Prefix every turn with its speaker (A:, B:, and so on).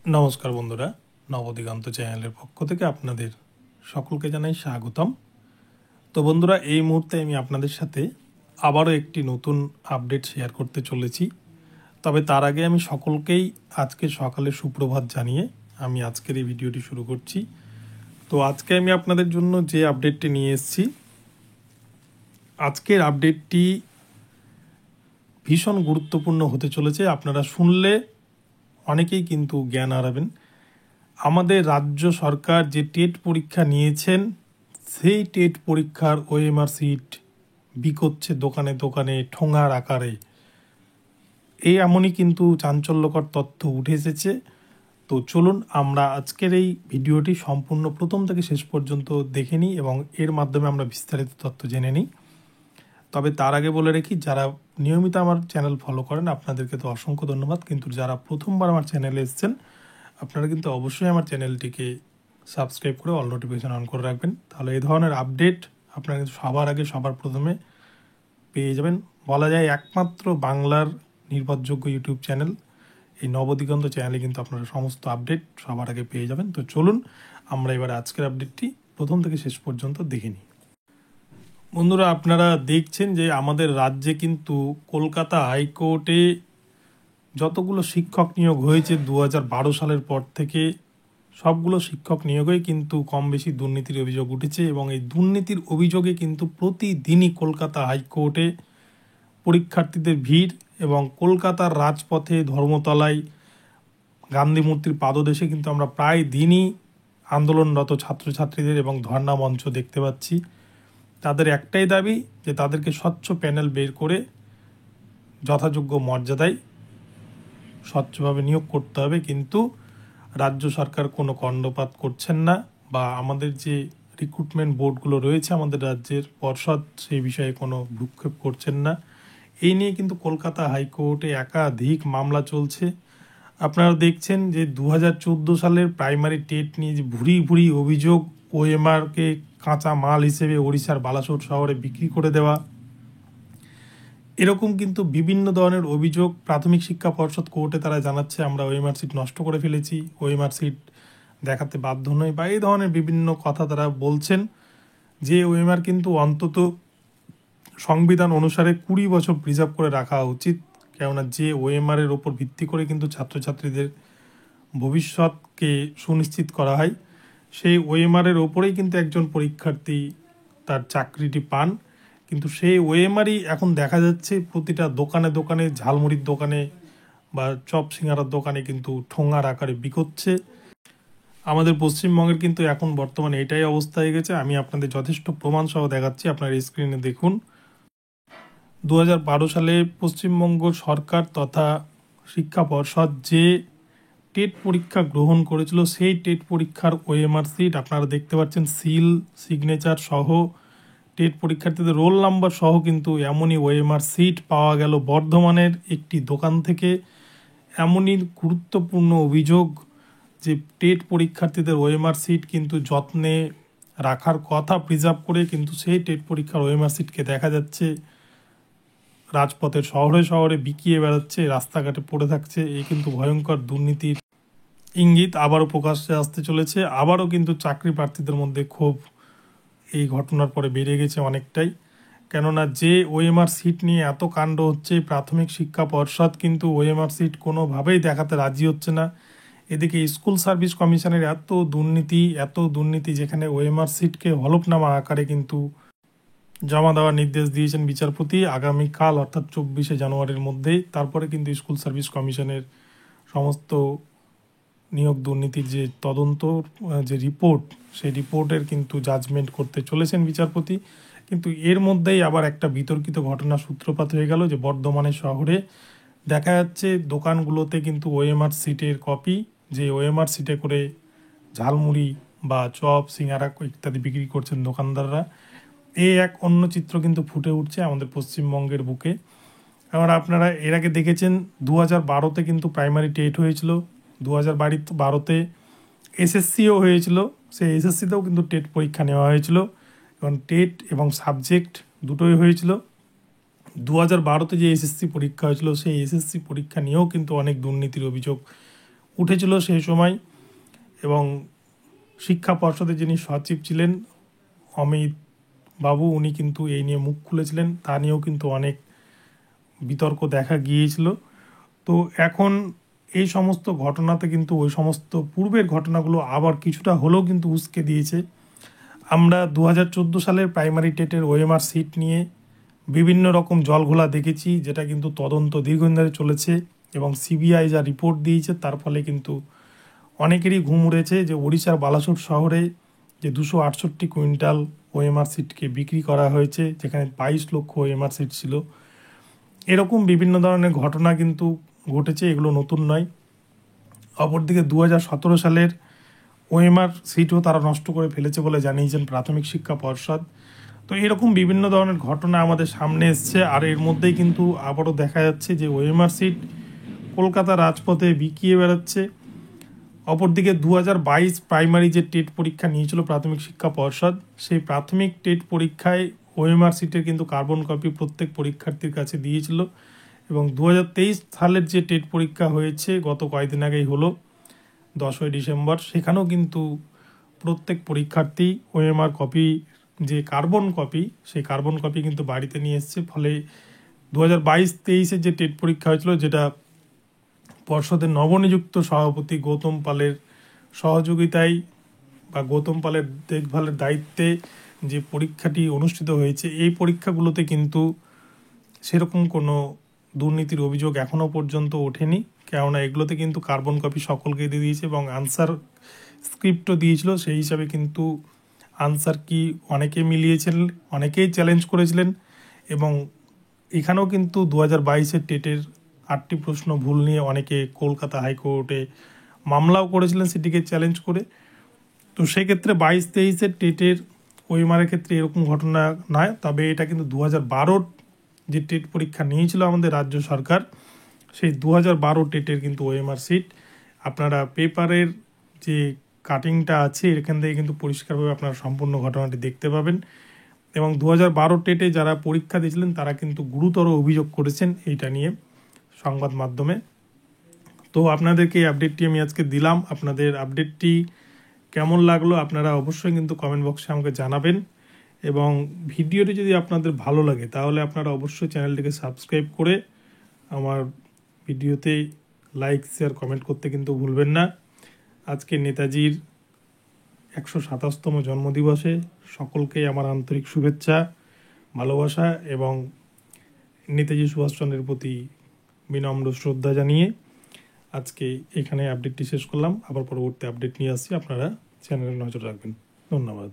A: নমস্কার বন্ধুরা, নবদিগন্ত চ্যানেলের পক্ষ থেকে আপনাদের সকলকে জানাই স্বাগতম। তো বন্ধুরা, এই মুহূর্তে আমি আপনাদের সাথে আবারও একটি নতুন আপডেট শেয়ার করতে চলেছি। তবে তার আগে আমি সকলকেই আজকে সকালে সুপ্রভাত জানিয়ে আমি আজকের এই ভিডিওটি শুরু করছি। তো আজকে আমি আপনাদের জন্য যে আপডেটটি নিয়ে এসেছি, আজকের আপডেটটি ভীষণ গুরুত্বপূর্ণ হতে চলেছে। আপনারা শুনলে অনেকেই কিন্তু জ্ঞান হারাবেন। আমাদের রাজ্য সরকার যে টেট পরীক্ষা নিয়েছেন, সেই টেট পরীক্ষার ওএমআর সিট বিকোচ্ছে দোকানে দোকানে ঠোঙার আকারে। এই এমনই কিন্তু চাঞ্চল্যকর তথ্য উঠে এসেছে। তো চলুন আমরা আজকের এই ভিডিওটি সম্পূর্ণ প্রথম থেকে শেষ পর্যন্ত দেখে নিই এবং এর মাধ্যমে আমরা বিস্তারিত তথ্য জেনে নিই। তবে তার আগে বলে রাখি, যারা নিয়মিত আমার চ্যানেল ফলো করেন আপনাদেরকে তো অসংখ্য ধন্যবাদ, কিন্তু যারা প্রথমবার আমার চ্যানেলে এসেছেন আপনারা কিন্তু অবশ্যই আমার চ্যানেলটিকে সাবস্ক্রাইব করে অল নোটিফিকেশন অন করে রাখবেন। তাহলে এই ধরনের আপডেট আপনারা কিন্তু সবার আগে সবার প্রথমে পেয়ে যাবেন। বলা যায় একমাত্র বাংলার নির্ভরযোগ্য ইউটিউব চ্যানেল এই নবদিগন্ত চ্যানেলে কিন্তু আপনারা সমস্ত আপডেট সবার আগে পেয়ে যাবেন। তো চলুন আমরা এবার আজকের আপডেটটি প্রথম থেকে শেষ পর্যন্ত দেখে নিই। বন্ধুরা, আপনারা দেখছেন যে আমাদের রাজ্যে কিন্তু কলকাতা হাইকোর্টে যতগুলো শিক্ষক নিয়োগ হয়েছে 2012 সালের পর থেকে সবগুলো শিক্ষক নিয়োগেই কিন্তু কম বেশি দুর্নীতির অভিযোগ উঠেছে এবং এই দুর্নীতির অভিযোগে কিন্তু প্রতিদিনই কলকাতা হাইকোর্টে পরীক্ষার্থীদের ভিড় এবং কলকাতার রাজপথে ধর্মতলায় গান্ধী মূর্তির পাদদেশে কিন্তু আমরা প্রায় দিনই আন্দোলনরত ছাত্রছাত্রীদের এবং ধর্ণা মঞ্চ দেখতে পাচ্ছি। তাদের একটাই দাবি যে তাদেরকে স্বচ্ছ প্যানেল বের করে যথাযোগ্য মর্যাদায় স্বচ্ছভাবে নিয়োগ করতে হবে, কিন্তু রাজ্য সরকার কোনো কর্ণপাত করছেন না, বা আমাদের যে রিক্রুটমেন্ট বোর্ডগুলো রয়েছে আমাদের রাজ্যের পর্ষদ সেই বিষয়ে কোনো ভ্রুক্ষেপ করছেন না। এই নিয়ে কিন্তু কলকাতা হাইকোর্টে একাধিক মামলা চলছে। আপনারা দেখছেন যে 2014 সালের প্রাইমারি টেট নিয়ে যে ভুরি ভুরি অভিযোগ, ওএমআরকে কাঁচা মাল হিসেবে ওড়িশার বালাসোর শহরে বিক্রি করে দেওয়া, এরকম কিন্তু বিভিন্ন ধরনের অভিযোগ প্রাথমিক শিক্ষা পর্ষদ কোর্টে তারা জানাচ্ছে আমরা ওএমআর সিট নষ্ট করে ফেলেছি, ওএমআর সিট দেখাতে বাধ্য নই, বা এই ধরনের বিভিন্ন কথা তারা বলছেন। যে ওএমআর কিন্তু অন্তত সংবিধান অনুসারে 20 বছর প্রিজার্ভ করে রাখা উচিত, কেননা যে ওএমআর এর ওপর ভিত্তি করে কিন্তু ছাত্রছাত্রীদের ভবিষ্যৎকে সুনিশ্চিত করা হয়, সেই ওএমআর এর ওপরেই কিন্তু একজন পরীক্ষার্থী তার চাকরিটি পান। কিন্তু সেই ওএমআরই এখন দেখা যাচ্ছে প্রতিটা দোকানে দোকানে, ঝালমুড়ির দোকানে বা চপ সিঙ্গারার দোকানে কিন্তু ঠোঙার আকারে বিকোচ্ছে। আমাদের পশ্চিমবঙ্গের কিন্তু এখন বর্তমানে এটাই অবস্থা হয়ে গেছে। আমি আপনাদের যথেষ্ট প্রমাণ সহ দেখাচ্ছি, আপনার স্ক্রিনে দেখুন। 2012 সালে পশ্চিমবঙ্গ সরকার তথা শিক্ষা পর্ষদ যে টেট পরীক্ষা গ্রহণ করেছিল, সেই টেট পরীক্ষার ওএমআর সিট আপনারা দেখতে পাচ্ছেন, সিল সিগনেচার সহ টেট পরীক্ষার্থীদের রোল নাম্বার সহ কিন্তু এমনই ওএমআর সিট পাওয়া গেল বর্ধমানের একটি দোকান থেকে। এমনই গুরুত্বপূর্ণ অভিযোগ যে টেট পরীক্ষার্থীদের ওএমআর সিট কিন্তু যত্নে রাখার কথা প্রিজার্ভ করে, কিন্তু সেই টেট পরীক্ষার ওএমআর সিটকে দেখা যাচ্ছে রাজপথের শহরে শহরে বিকিয়ে বেড়াচ্ছে, রাস্তাঘাটে পড়ে থাকছে। এই কিন্তু ভয়ঙ্কর দুর্নীতির ইঙ্গিত আবারও প্রকাশ্যে আসতে চলেছে। আবারও কিন্তু চাকরি প্রার্থীদের মধ্যে ক্ষোভ এই ঘটনার পরে বেড়ে গেছে অনেকটাই, কেননা যে ওএমআর সিট নিয়ে এত কাণ্ড হচ্ছে, প্রাথমিক শিক্ষা পর্ষদ কিন্তু ওএমআর সিট কোনোভাবেই দেখাতে রাজি হচ্ছে না। এদিকে স্কুল সার্ভিস কমিশনের এত দুর্নীতি, যেখানে ওএমআর সিটকে হলফনামা আকারে কিন্তু জমা দেওয়ার নির্দেশ দিয়েছেন বিচারপতি আগামীকাল অর্থাৎ 24শে জানুয়ারির মধ্যেই। তারপরে কিন্তু স্কুল সার্ভিস কমিশনের সমস্ত নিয়োগ দুর্নীতির যে তদন্ত যে রিপোর্ট, সেই রিপোর্টের কিন্তু জাজমেন্ট করতে চলেছেন বিচারপতি। কিন্তু এর মধ্যেই আবার একটা বিতর্কিত ঘটনা সূত্রপাত হয়ে গেল যে বর্ধমানের শহরে দেখা যাচ্ছে দোকানগুলোতে কিন্তু ওএমআর সিটের কপি, যে ওএমআর সিটে করে ঝালমুড়ি বা চপ সিঙ্গারা ইত্যাদি বিক্রি করছেন দোকানদাররা। এই এক অন্য চিত্র কিন্তু ফুটে উঠছে আমাদের পশ্চিমবঙ্গের বুকে। এবার আপনারা এর আগে দেখেছেন 2012-তে কিন্তু প্রাইমারি টেট হয়েছিল, 2012-তে এসএসসিও হয়েছিল, সেই এসএসসিতেও কিন্তু টেট পরীক্ষা নেওয়া হয়েছিল এবং টেট এবং সাবজেক্ট দুটোই হয়েছিল। 2012-তে যে এসএসসি পরীক্ষা হয়েছিল, সেই এসএসসি পরীক্ষা নিয়েও কিন্তু অনেক দুর্নীতির অভিযোগ উঠেছিল সেই সময়, এবং শিক্ষা পর্ষদের যিনি সচিব ছিলেন অমিত বাবু, উনি কিন্তু এই নিয়ে মুখ খুলেছিলেন, তা নিয়েও কিন্তু অনেক বিতর্ক দেখা গিয়েছিল। তো এখন এই সমস্ত ঘটনাতে কিন্তু ওই সমস্ত পূর্বের ঘটনাগুলো আবার কিছুটা হলেও কিন্তু উস্কে দিয়েছে। আমরা 2014 সালের প্রাইমারি টেটের ওএমআর সিট নিয়ে বিভিন্ন রকম জলঘোলা দেখেছি, যেটা কিন্তু তদন্ত দীর্ঘদিন ধরে চলেছে, এবং সিবিআই যা রিপোর্ট দিয়েছে তার ফলে কিন্তু অনেকেরই ঘুম উড়েছে যে ওড়িশার বালাসোর শহরে যে 268 কুইন্টাল ওএমআর সিটকে বিক্রি করা হয়েছে, যেখানে 22 লক্ষ ওএমআর সিট ছিল। এরকম বিভিন্ন ধরনের ঘটনা কিন্তু ঘটেছে, এগুলো নতুন নয়। অপরদিকে 2017 সালের ওএমআর সিটও তারা নষ্ট করে ফেলেছে বলে জানিয়েছেন প্রাথমিক শিক্ষা পর্ষদ। তো এরকম বিভিন্ন ধরনের ঘটনা আমাদের সামনে এসছে, আর এর মধ্যেই কিন্তু আবারও দেখা যাচ্ছে যে ওএমআর সিট কলকাতা রাজপথে বিকিয়ে বেড়াচ্ছে। অপরদিকে 2022 প্রাইমারি যে টেট পরীক্ষা নিয়েছিল প্রাথমিক শিক্ষা পর্ষদ, সেই প্রাথমিক টেট পরীক্ষায় ওএমআর সিটের কিন্তু কার্বন কপি প্রত্যেক পরীক্ষার্থীর কাছে দিয়েছিল, এবং 2023 সালের যে টেট পরীক্ষা হয়েছে গত কয়েকদিন আগেই হলো 10ই ডিসেম্বর, সেখানেও কিন্তু প্রত্যেক পরীক্ষার্থী ওএমআর কপি, যে কার্বন কপি, সেই কার্বন কপি কিন্তু বাড়িতে নিয়ে এসছে। ফলে 2022-23-এর যে টেট পরীক্ষা হয়েছিল, যেটা পর্ষদের নবনিযুক্ত সভাপতি গৌতম পালের সহযোগিতায় বা গৌতম পালের দেখভালের দায়িত্বে যে পরীক্ষাটি অনুষ্ঠিত হয়েছে, এই পরীক্ষাগুলোতে কিন্তু সেরকম কোনো দুর্নীতির অভিযোগ এখনও পর্যন্ত ওঠেনি, কেননা এগুলোতে কিন্তু কার্বন কপি সকলকে দিয়ে দিয়েছে, এবং আনসার স্ক্রিপ্টও দিয়েছিল। সেই হিসাবে কিন্তু আনসার কি অনেকে মিলিয়েছেন, অনেকেই চ্যালেঞ্জ করেছিলেন, এবং এখানেও কিন্তু 2022-এর টেটের 8টি প্রশ্ন ভুল নিয়ে অনেকে কলকাতা হাইকোর্টে মামলাও করেছিলেন সেটিকে চ্যালেঞ্জ করে। তো সেক্ষেত্রে 22-23-এর টেটের ওএমআরের ক্ষেত্রে এরকম ঘটনা নয়, তবে এটা কিন্তু 2012 যে টেট পরীক্ষা নিয়েছিল আমাদের রাজ্য সরকার, সেই 2012 টেটের কিন্তু ওএমআর সিট। আপনারা পেপারের যে কাটিংটা আছে এখান থেকে কিন্তু পরিষ্কারভাবে আপনারা সম্পূর্ণ ঘটনাটি দেখতে পাবেন, এবং 2012 টেটে যারা পরীক্ষা দিয়েছিলেন তারা কিন্তু গুরুতর অভিযোগ করেছেন এইটা নিয়ে সংবাদ মাধ্যমে। তো আপনাদেরকে এই আপডেটটি আমি আজকে দিলাম। আপনাদের আপডেটটি কেমন লাগলো আপনারা অবশ্যই কিন্তু কমেন্ট বক্সে আমাকে জানাবেন, এবং ভিডিওটি যদি আপনাদের ভালো লাগে তাহলে আপনারা অবশ্যই চ্যানেলটিকে সাবস্ক্রাইব করে আমার ভিডিওতে লাইক, শেয়ার, কমেন্ট করতে কিন্তু ভুলবেন না। আজকে নেতাজির 127তম জন্মদিবসে সকলকে আমার আন্তরিক শুভেচ্ছা, ভালোবাসা, এবং নেতাজি সুভাষচন্দ্রের প্রতি বিনম্র শ্রদ্ধা জানিয়ে আজকে এখানে আপডেটটি শেষ করলাম। আবার পরবর্তী আপডেট নিয়ে আসছি, আপনারা চ্যানেলে নজর রাখবেন। ধন্যবাদ।